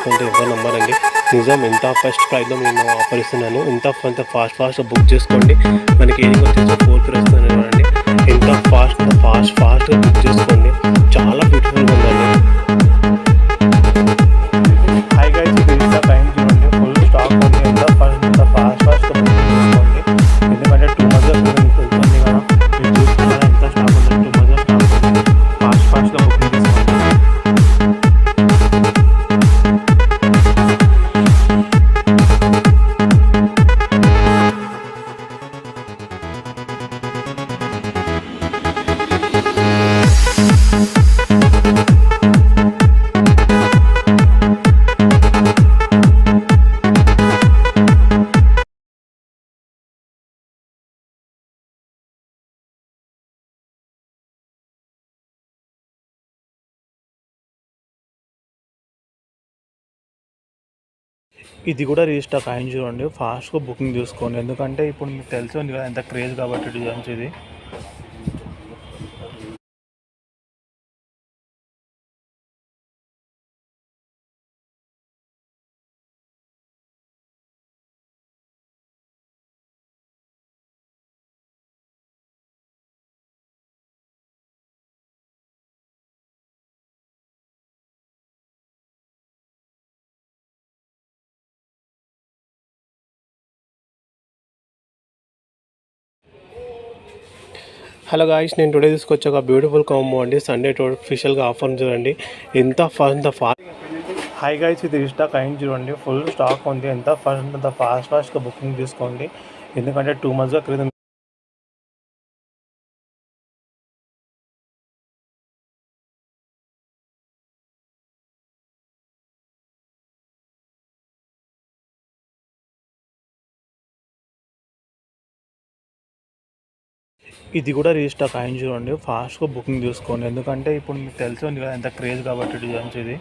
తీసుకుంటే ఎవరు నమ్మరండి. నిజం, ఎంత ఫస్ట్ ప్రైస్లో నేను ఆఫర్ ఇస్తున్నాను. ఎంత ఫాస్ట్గా బుక్ చేసుకోండి. మనకి ఏది వచ్చేసి 4 వస్తుంది అండి. ఎంత ఫాస్ట్గా బుక్ చేసుకోండి. చాలా బ్యూటిఫుల్గా ఉందండి. హై గైస్, ఇది ఇంత టైం చూడండి, ఫుల్ స్టాక్ ఉంది. ఎంత ఫాస్ట్గా బుక్ చేసుకోండి. ఎందుకంటే 2 మంత్స్ వెళ్తుంది కదా, మీరు చూసుకున్నా ఎంత స్టాక్ ఉంది. 2 మంత్స్ స్టాక్ ఉంది. ఫాస్ట్గా బుకింగ్ చేసుకోండి. ఇది కూడా రీస్టాక్ అయింది చూడండి. ఫాస్ట్గా బుకింగ్ చేసుకోండి. ఎందుకంటే ఇప్పుడు మీకు తెలిసి ఉంది కదా ఎంత క్రేజ్ కాబట్టి డిజైన్స్ ఇది. హలో గాయ్స్, నేను టుడే తీసుకొచ్చే ఒక బ్యూటిఫుల్ కాంబో అండి. సండే స్పెషల్గా ఆఫర్ చూడండి. ఎంత ఫాస్ట్. హై గాయ్స్, ఇది రీస్టాక్ అయింది చూడండి. ఫుల్ స్టాక్ ఉంది. ఎంత ఫాస్ట్గా బుకింగ్ తీసుకోండి. ఎందుకంటే 2 మంత్స్గా క్రితం ఇది కూడా రీస్టాక్ అయింది చూడండి. ఫాస్ట్గా బుకింగ్ తీసుకోండి. ఎందుకంటే ఇప్పుడు మీకు తెలిసి ఉంది కదా ఎంత క్రేజ్ కాబట్టి డిజైన్స్ ఇది.